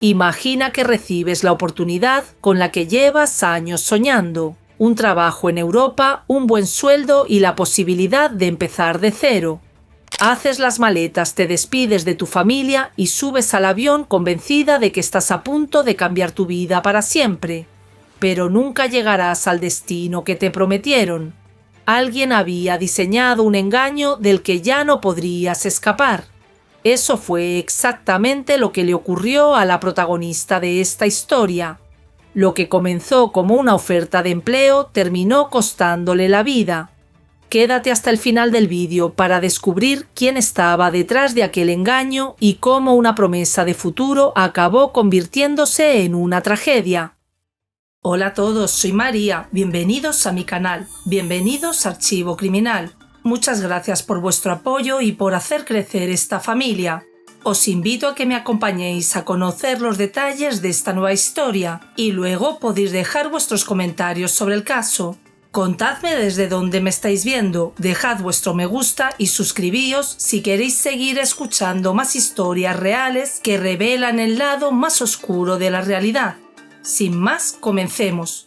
Imagina que recibes la oportunidad con la que llevas años soñando. Un trabajo en Europa, un buen sueldo y la posibilidad de empezar de cero. Haces las maletas, te despides de tu familia y subes al avión convencida de que estás a punto de cambiar tu vida para siempre. Pero nunca llegarás al destino que te prometieron. Alguien había diseñado un engaño del que ya no podrías escapar. Eso fue exactamente lo que le ocurrió a la protagonista de esta historia. Lo que comenzó como una oferta de empleo terminó costándole la vida. Quédate hasta el final del vídeo para descubrir quién estaba detrás de aquel engaño y cómo una promesa de futuro acabó convirtiéndose en una tragedia. Hola a todos, soy María, bienvenidos a mi canal, bienvenidos a Archivo Criminal. Muchas gracias por vuestro apoyo y por hacer crecer esta familia. Os invito a que me acompañéis a conocer los detalles de esta nueva historia y luego podéis dejar vuestros comentarios sobre el caso. Contadme desde dónde me estáis viendo, dejad vuestro me gusta y suscribíos si queréis seguir escuchando más historias reales que revelan el lado más oscuro de la realidad. Sin más, comencemos.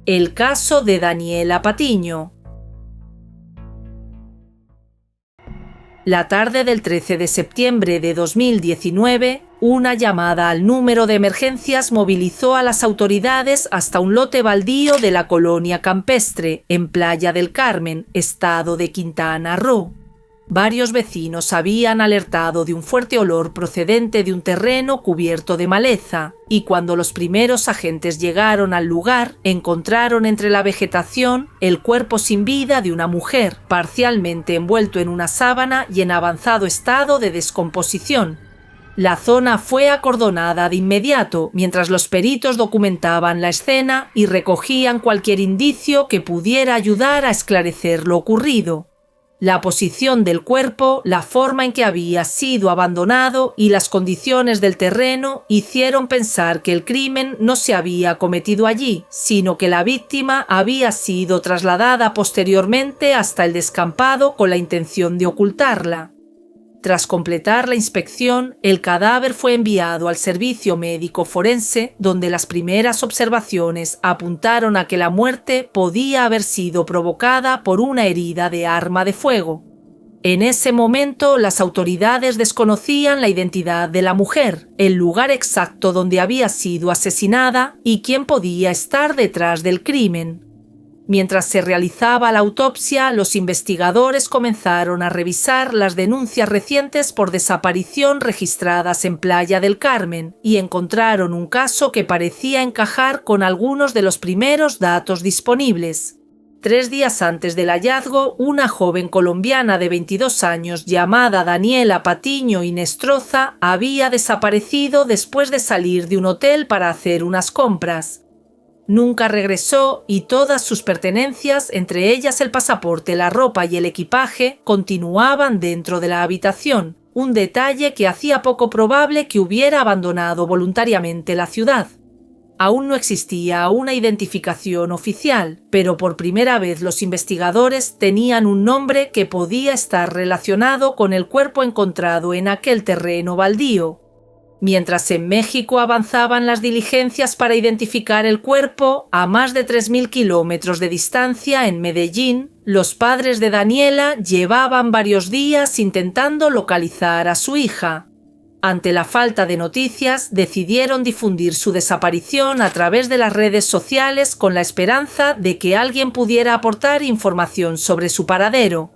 El caso de Daniela Patiño. La tarde del 13 de septiembre de 2019, una llamada al número de emergencias movilizó a las autoridades hasta un lote baldío de la colonia campestre, en Playa del Carmen, estado de Quintana Roo. Varios vecinos habían alertado de un fuerte olor procedente de un terreno cubierto de maleza, y cuando los primeros agentes llegaron al lugar, encontraron entre la vegetación el cuerpo sin vida de una mujer, parcialmente envuelto en una sábana y en avanzado estado de descomposición. La zona fue acordonada de inmediato, mientras los peritos documentaban la escena y recogían cualquier indicio que pudiera ayudar a esclarecer lo ocurrido. La posición del cuerpo, la forma en que había sido abandonado y las condiciones del terreno hicieron pensar que el crimen no se había cometido allí, sino que la víctima había sido trasladada posteriormente hasta el descampado con la intención de ocultarla. Tras completar la inspección, el cadáver fue enviado al servicio médico forense, donde las primeras observaciones apuntaron a que la muerte podía haber sido provocada por una herida de arma de fuego. En ese momento, las autoridades desconocían la identidad de la mujer, el lugar exacto donde había sido asesinada y quién podía estar detrás del crimen. Mientras se realizaba la autopsia, los investigadores comenzaron a revisar las denuncias recientes por desaparición registradas en Playa del Carmen y encontraron un caso que parecía encajar con algunos de los primeros datos disponibles. 3 días antes del hallazgo, una joven colombiana de 22 años llamada Daniela Patiño Inestroza había desaparecido después de salir de un hotel para hacer unas compras. Nunca regresó y todas sus pertenencias, entre ellas el pasaporte, la ropa y el equipaje, continuaban dentro de la habitación, un detalle que hacía poco probable que hubiera abandonado voluntariamente la ciudad. Aún no existía una identificación oficial, pero por primera vez los investigadores tenían un nombre que podía estar relacionado con el cuerpo encontrado en aquel terreno baldío. Mientras en México avanzaban las diligencias para identificar el cuerpo, a más de 3.000 kilómetros de distancia, en Medellín, los padres de Daniela llevaban varios días intentando localizar a su hija. Ante la falta de noticias, decidieron difundir su desaparición a través de las redes sociales con la esperanza de que alguien pudiera aportar información sobre su paradero.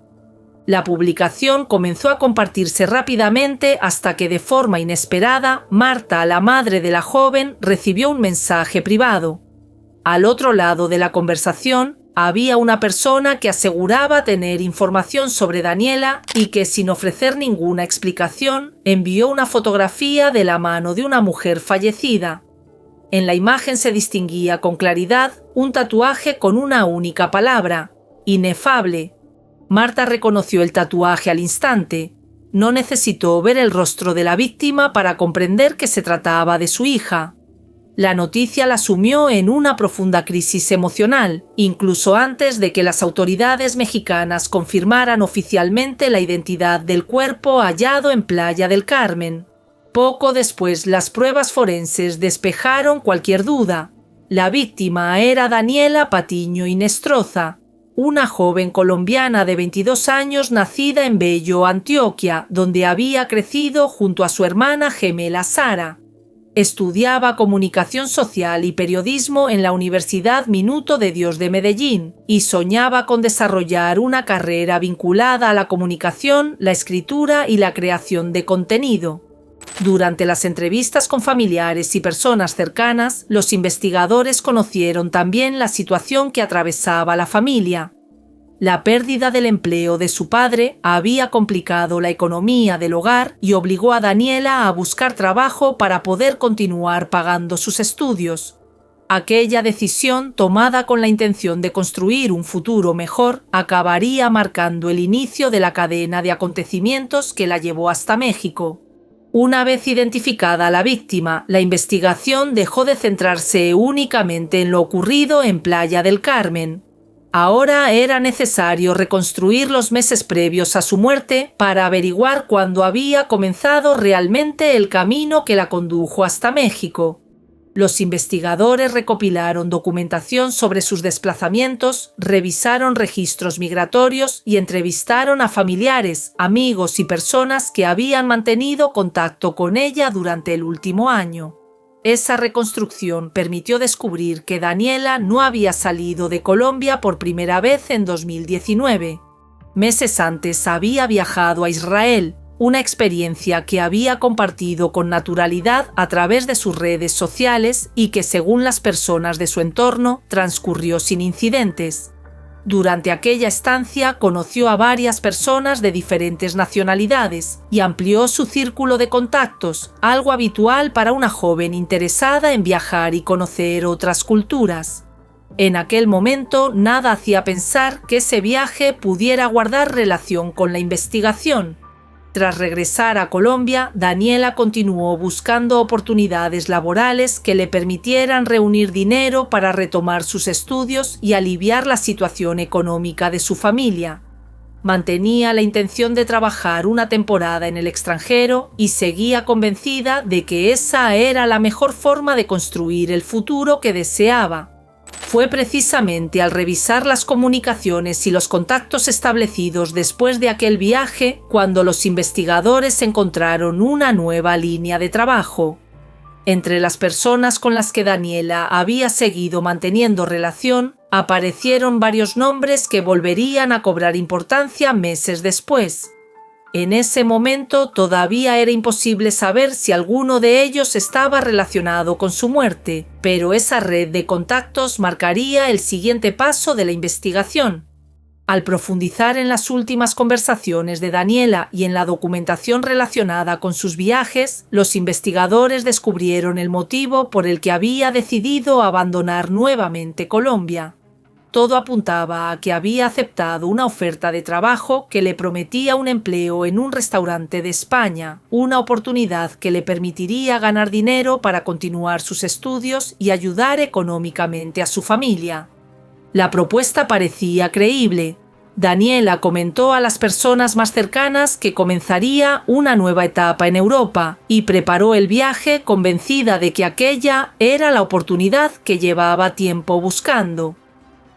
La publicación comenzó a compartirse rápidamente hasta que de forma inesperada, Marta, la madre de la joven, recibió un mensaje privado. Al otro lado de la conversación, había una persona que aseguraba tener información sobre Daniela y que, sin ofrecer ninguna explicación, envió una fotografía de la mano de una mujer fallecida. En la imagen se distinguía con claridad un tatuaje con una única palabra: inefable. Marta reconoció el tatuaje al instante. No necesitó ver el rostro de la víctima para comprender que se trataba de su hija. La noticia la sumió en una profunda crisis emocional, incluso antes de que las autoridades mexicanas confirmaran oficialmente la identidad del cuerpo hallado en Playa del Carmen. Poco después, las pruebas forenses despejaron cualquier duda. La víctima era Daniela Patiño Inestroza, una joven colombiana de 22 años nacida en Bello, Antioquia, donde había crecido junto a su hermana gemela Sara. Estudiaba comunicación social y periodismo en la Universidad Minuto de Dios de Medellín y soñaba con desarrollar una carrera vinculada a la comunicación, la escritura y la creación de contenido. Durante las entrevistas con familiares y personas cercanas, los investigadores conocieron también la situación que atravesaba la familia. La pérdida del empleo de su padre había complicado la economía del hogar y obligó a Daniela a buscar trabajo para poder continuar pagando sus estudios. Aquella decisión, tomada con la intención de construir un futuro mejor, acabaría marcando el inicio de la cadena de acontecimientos que la llevó hasta México. Una vez identificada la víctima, la investigación dejó de centrarse únicamente en lo ocurrido en Playa del Carmen. Ahora era necesario reconstruir los meses previos a su muerte para averiguar cuándo había comenzado realmente el camino que la condujo hasta México. Los investigadores recopilaron documentación sobre sus desplazamientos, revisaron registros migratorios y entrevistaron a familiares, amigos y personas que habían mantenido contacto con ella durante el último año. Esa reconstrucción permitió descubrir que Daniela no había salido de Colombia por primera vez en 2019. Meses antes había viajado a Israel, una experiencia que había compartido con naturalidad a través de sus redes sociales y que, según las personas de su entorno, transcurrió sin incidentes. Durante aquella estancia conoció a varias personas de diferentes nacionalidades y amplió su círculo de contactos, algo habitual para una joven interesada en viajar y conocer otras culturas. En aquel momento nada hacía pensar que ese viaje pudiera guardar relación con la investigación. Tras regresar a Colombia, Daniela continuó buscando oportunidades laborales que le permitieran reunir dinero para retomar sus estudios y aliviar la situación económica de su familia. Mantenía la intención de trabajar una temporada en el extranjero y seguía convencida de que esa era la mejor forma de construir el futuro que deseaba. Fue precisamente al revisar las comunicaciones y los contactos establecidos después de aquel viaje cuando los investigadores encontraron una nueva línea de trabajo. Entre las personas con las que Daniela había seguido manteniendo relación, aparecieron varios nombres que volverían a cobrar importancia meses después. En ese momento todavía era imposible saber si alguno de ellos estaba relacionado con su muerte, pero esa red de contactos marcaría el siguiente paso de la investigación. Al profundizar en las últimas conversaciones de Daniela y en la documentación relacionada con sus viajes, los investigadores descubrieron el motivo por el que había decidido abandonar nuevamente Colombia. Todo apuntaba a que había aceptado una oferta de trabajo que le prometía un empleo en un restaurante de España, una oportunidad que le permitiría ganar dinero para continuar sus estudios y ayudar económicamente a su familia. La propuesta parecía creíble. Daniela comentó a las personas más cercanas que comenzaría una nueva etapa en Europa y preparó el viaje convencida de que aquella era la oportunidad que llevaba tiempo buscando.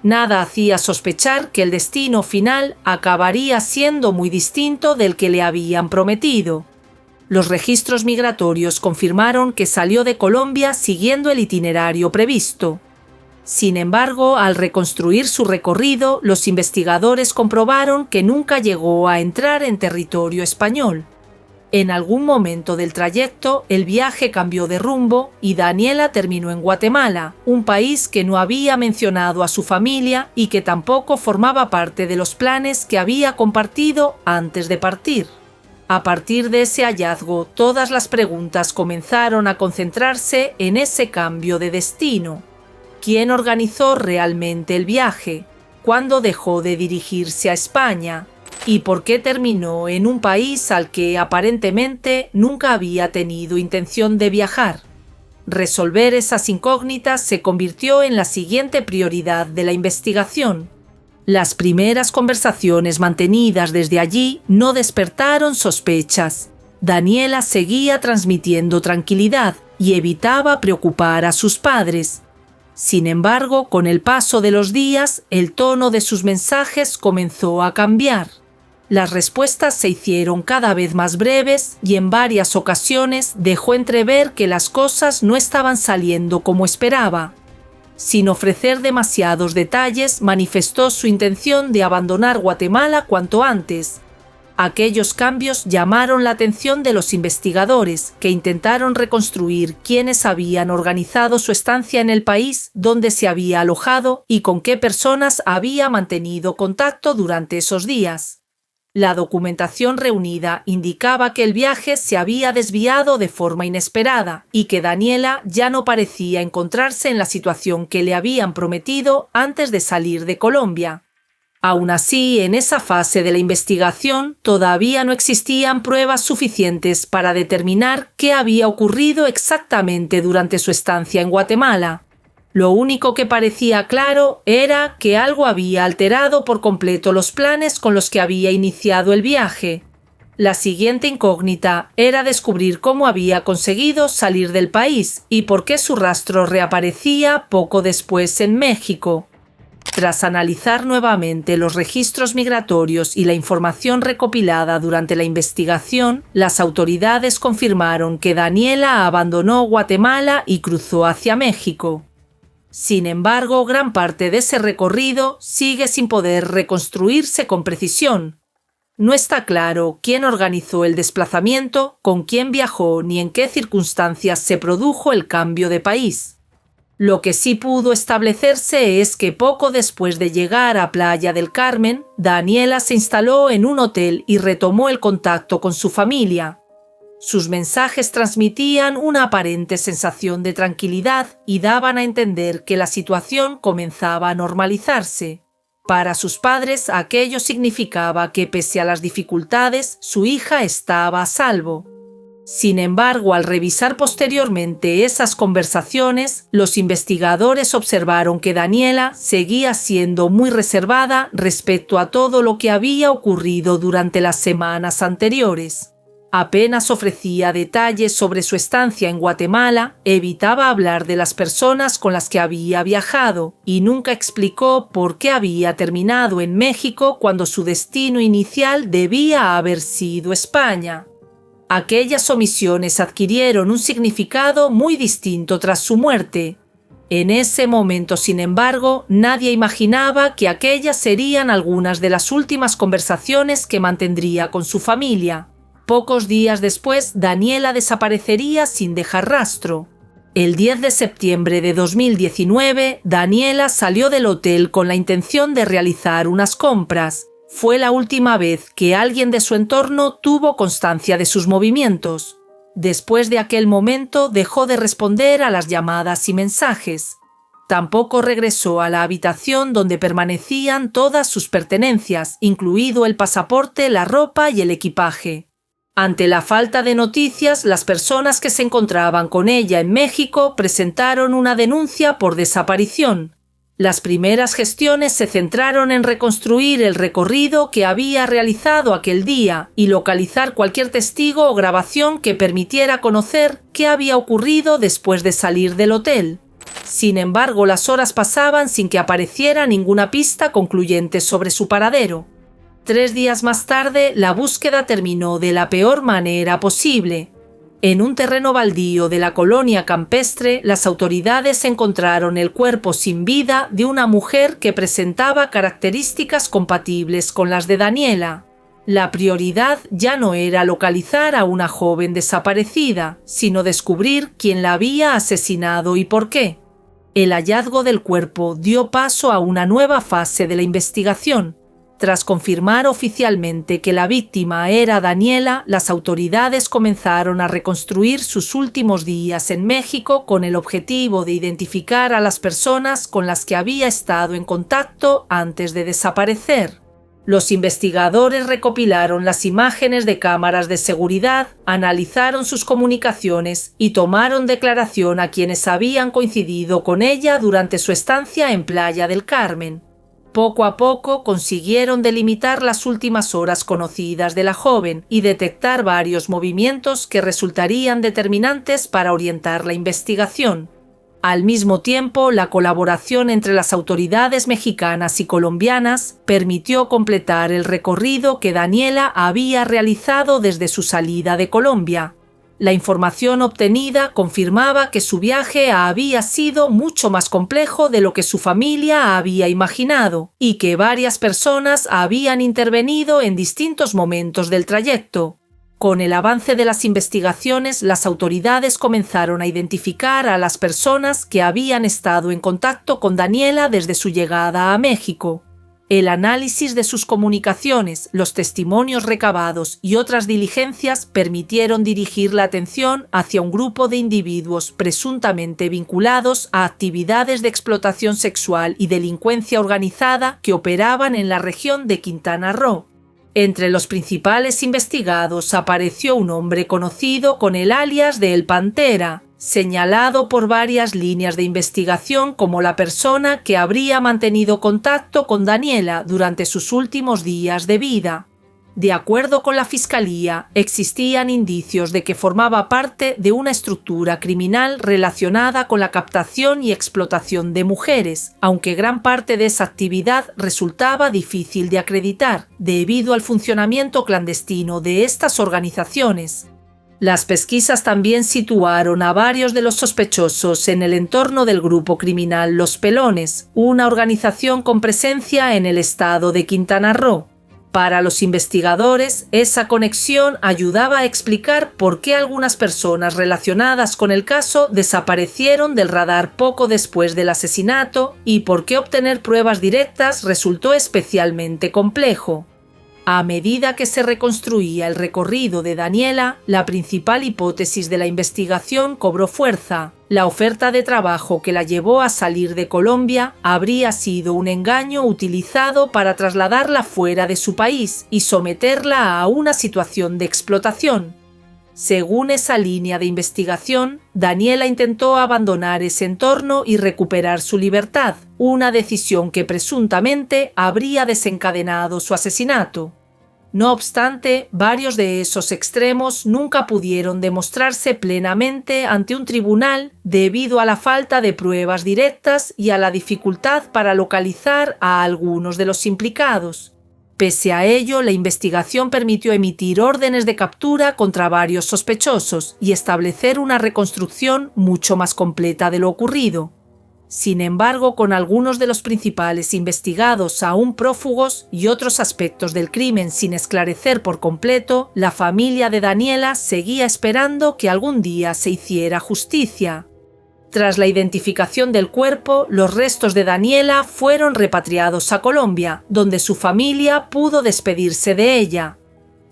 Nada hacía sospechar que el destino final acabaría siendo muy distinto del que le habían prometido. Los registros migratorios confirmaron que salió de Colombia siguiendo el itinerario previsto. Sin embargo, al reconstruir su recorrido, los investigadores comprobaron que nunca llegó a entrar en territorio español. En algún momento del trayecto, el viaje cambió de rumbo y Daniela terminó en Guatemala, un país que no había mencionado a su familia y que tampoco formaba parte de los planes que había compartido antes de partir. A partir de ese hallazgo, todas las preguntas comenzaron a concentrarse en ese cambio de destino. ¿Quién organizó realmente el viaje? cuándo dejó de dirigirse a España y por qué terminó en un país al que aparentemente nunca había tenido intención de viajar. Resolver esas incógnitas se convirtió en la siguiente prioridad de la investigación. Las primeras conversaciones mantenidas desde allí no despertaron sospechas. Daniela seguía transmitiendo tranquilidad y evitaba preocupar a sus padres. Sin embargo, con el paso de los días, el tono de sus mensajes comenzó a cambiar. Las respuestas se hicieron cada vez más breves y en varias ocasiones dejó entrever que las cosas no estaban saliendo como esperaba. Sin ofrecer demasiados detalles, manifestó su intención de abandonar Guatemala cuanto antes. Aquellos cambios llamaron la atención de los investigadores, que intentaron reconstruir quiénes habían organizado su estancia en el país, dónde se había alojado y con qué personas había mantenido contacto durante esos días. La documentación reunida indicaba que el viaje se había desviado de forma inesperada y que Daniela ya no parecía encontrarse en la situación que le habían prometido antes de salir de Colombia. Aún así, en esa fase de la investigación todavía no existían pruebas suficientes para determinar qué había ocurrido exactamente durante su estancia en Guatemala. Lo único que parecía claro era que algo había alterado por completo los planes con los que había iniciado el viaje. La siguiente incógnita era descubrir cómo había conseguido salir del país y por qué su rastro reaparecía poco después en México. Tras analizar nuevamente los registros migratorios y la información recopilada durante la investigación, las autoridades confirmaron que Daniela abandonó Guatemala y cruzó hacia México. Sin embargo, gran parte de ese recorrido sigue sin poder reconstruirse con precisión. No está claro quién organizó el desplazamiento, con quién viajó ni en qué circunstancias se produjo el cambio de país. Lo que sí pudo establecerse es que poco después de llegar a Playa del Carmen, Daniela se instaló en un hotel y retomó el contacto con su familia. Sus mensajes transmitían una aparente sensación de tranquilidad y daban a entender que la situación comenzaba a normalizarse. Para sus padres, aquello significaba que, pese a las dificultades, su hija estaba a salvo. Sin embargo, al revisar posteriormente esas conversaciones, los investigadores observaron que Daniela seguía siendo muy reservada respecto a todo lo que había ocurrido durante las semanas anteriores. Apenas ofrecía detalles sobre su estancia en Guatemala, evitaba hablar de las personas con las que había viajado y nunca explicó por qué había terminado en México cuando su destino inicial debía haber sido España. Aquellas omisiones adquirieron un significado muy distinto tras su muerte. En ese momento, sin embargo, nadie imaginaba que aquellas serían algunas de las últimas conversaciones que mantendría con su familia. Pocos días después, Daniela desaparecería sin dejar rastro. El 10 de septiembre de 2019, Daniela salió del hotel con la intención de realizar unas compras. Fue la última vez que alguien de su entorno tuvo constancia de sus movimientos. Después de aquel momento, dejó de responder a las llamadas y mensajes. Tampoco regresó a la habitación donde permanecían todas sus pertenencias, incluido el pasaporte, la ropa y el equipaje. Ante la falta de noticias, las personas que se encontraban con ella en México presentaron una denuncia por desaparición. Las primeras gestiones se centraron en reconstruir el recorrido que había realizado aquel día y localizar cualquier testigo o grabación que permitiera conocer qué había ocurrido después de salir del hotel. Sin embargo, las horas pasaban sin que apareciera ninguna pista concluyente sobre su paradero. 3 días más tarde, la búsqueda terminó de la peor manera posible. En un terreno baldío de la colonia campestre, las autoridades encontraron el cuerpo sin vida de una mujer que presentaba características compatibles con las de Daniela. La prioridad ya no era localizar a una joven desaparecida, sino descubrir quién la había asesinado y por qué. El hallazgo del cuerpo dio paso a una nueva fase de la investigación. Tras confirmar oficialmente que la víctima era Daniela, las autoridades comenzaron a reconstruir sus últimos días en México con el objetivo de identificar a las personas con las que había estado en contacto antes de desaparecer. Los investigadores recopilaron las imágenes de cámaras de seguridad, analizaron sus comunicaciones y tomaron declaración a quienes habían coincidido con ella durante su estancia en Playa del Carmen. Poco a poco consiguieron delimitar las últimas horas conocidas de la joven y detectar varios movimientos que resultarían determinantes para orientar la investigación. Al mismo tiempo, la colaboración entre las autoridades mexicanas y colombianas permitió completar el recorrido que Daniela había realizado desde su salida de Colombia. La información obtenida confirmaba que su viaje había sido mucho más complejo de lo que su familia había imaginado y que varias personas habían intervenido en distintos momentos del trayecto. Con el avance de las investigaciones, las autoridades comenzaron a identificar a las personas que habían estado en contacto con Daniela desde su llegada a México. El análisis de sus comunicaciones, los testimonios recabados y otras diligencias permitieron dirigir la atención hacia un grupo de individuos presuntamente vinculados a actividades de explotación sexual y delincuencia organizada que operaban en la región de Quintana Roo. Entre los principales investigados apareció un hombre conocido con el alias de El Pantera, señalado por varias líneas de investigación como la persona que habría mantenido contacto con Daniela durante sus últimos días de vida. De acuerdo con la Fiscalía, existían indicios de que formaba parte de una estructura criminal relacionada con la captación y explotación de mujeres, aunque gran parte de esa actividad resultaba difícil de acreditar, debido al funcionamiento clandestino de estas organizaciones. Las pesquisas también situaron a varios de los sospechosos en el entorno del grupo criminal Los Pelones, una organización con presencia en el estado de Quintana Roo. Para los investigadores, esa conexión ayudaba a explicar por qué algunas personas relacionadas con el caso desaparecieron del radar poco después del asesinato y por qué obtener pruebas directas resultó especialmente complejo. A medida que se reconstruía el recorrido de Daniela, la principal hipótesis de la investigación cobró fuerza. La oferta de trabajo que la llevó a salir de Colombia habría sido un engaño utilizado para trasladarla fuera de su país y someterla a una situación de explotación. Según esa línea de investigación, Daniela intentó abandonar ese entorno y recuperar su libertad, una decisión que presuntamente habría desencadenado su asesinato. No obstante, varios de esos extremos nunca pudieron demostrarse plenamente ante un tribunal debido a la falta de pruebas directas y a la dificultad para localizar a algunos de los implicados. Pese a ello, la investigación permitió emitir órdenes de captura contra varios sospechosos y establecer una reconstrucción mucho más completa de lo ocurrido. Sin embargo, con algunos de los principales investigados aún prófugos y otros aspectos del crimen sin esclarecer por completo, la familia de Daniela seguía esperando que algún día se hiciera justicia. Tras la identificación del cuerpo, los restos de Daniela fueron repatriados a Colombia, donde su familia pudo despedirse de ella.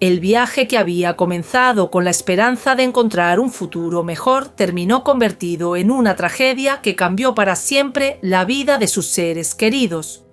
El viaje que había comenzado con la esperanza de encontrar un futuro mejor terminó convertido en una tragedia que cambió para siempre la vida de sus seres queridos.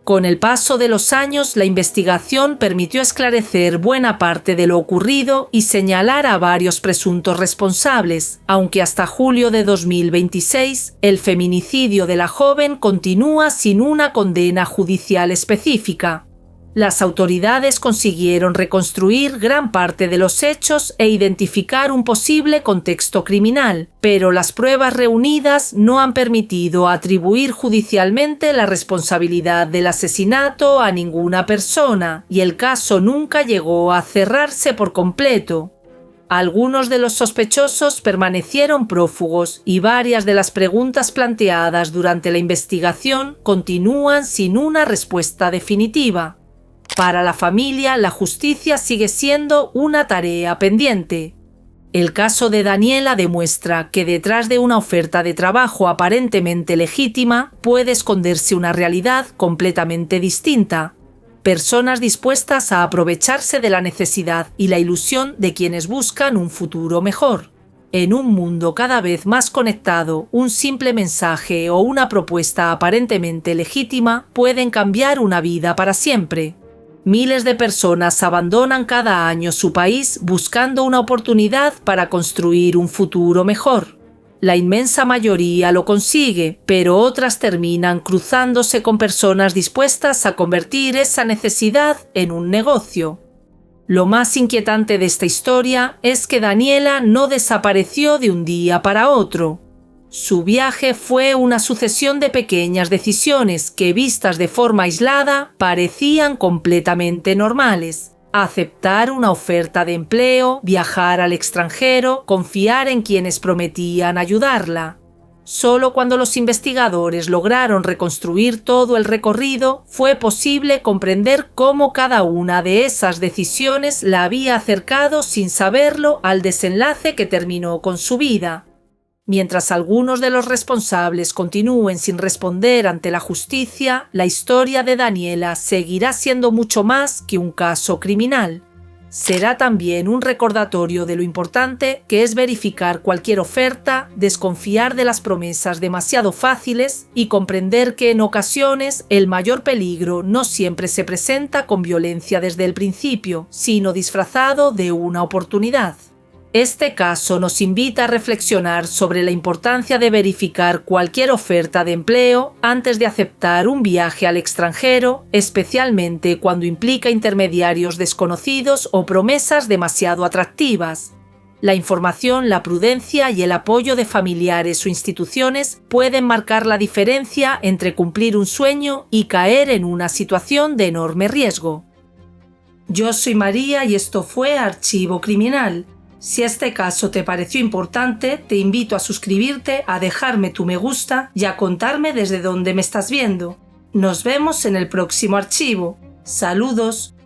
Con el paso de los años, la investigación permitió esclarecer buena parte de lo ocurrido y señalar a varios presuntos responsables, aunque hasta julio de 2026 el feminicidio de la joven continúa sin una condena judicial específica. Las autoridades consiguieron reconstruir gran parte de los hechos e identificar un posible contexto criminal, pero las pruebas reunidas no han permitido atribuir judicialmente la responsabilidad del asesinato a ninguna persona, y el caso nunca llegó a cerrarse por completo. Algunos de los sospechosos permanecieron prófugos y varias de las preguntas planteadas durante la investigación continúan sin una respuesta definitiva. Para la familia, la justicia sigue siendo una tarea pendiente. El caso de Daniela demuestra que detrás de una oferta de trabajo aparentemente legítima puede esconderse una realidad completamente distinta. personas dispuestas a aprovecharse de la necesidad y la ilusión de quienes buscan un futuro mejor. En un mundo cada vez más conectado, un simple mensaje o una propuesta aparentemente legítima pueden cambiar una vida para siempre. Miles de personas abandonan cada año su país buscando una oportunidad para construir un futuro mejor. La inmensa mayoría lo consigue, pero otras terminan cruzándose con personas dispuestas a convertir esa necesidad en un negocio. Lo más inquietante de esta historia es que Daniela no desapareció de un día para otro. Su viaje fue una sucesión de pequeñas decisiones que, vistas de forma aislada, parecían completamente normales. Aceptar una oferta de empleo, viajar al extranjero, confiar en quienes prometían ayudarla. Solo cuando los investigadores lograron reconstruir todo el recorrido, fue posible comprender cómo cada una de esas decisiones la había acercado sin saberlo al desenlace que terminó con su vida. Mientras algunos de los responsables continúen sin responder ante la justicia, la historia de Daniela seguirá siendo mucho más que un caso criminal. Será también un recordatorio de lo importante que es verificar cualquier oferta, desconfiar de las promesas demasiado fáciles y comprender que en ocasiones el mayor peligro no siempre se presenta con violencia desde el principio, sino disfrazado de una oportunidad. Este caso nos invita a reflexionar sobre la importancia de verificar cualquier oferta de empleo antes de aceptar un viaje al extranjero, especialmente cuando implica intermediarios desconocidos o promesas demasiado atractivas. La información, la prudencia y el apoyo de familiares o instituciones pueden marcar la diferencia entre cumplir un sueño y caer en una situación de enorme riesgo. Yo soy María y esto fue Archivo Criminal. Si este caso te pareció importante, te invito a suscribirte, a dejarme tu me gusta y a contarme desde dónde me estás viendo. Nos vemos en el próximo archivo. Saludos.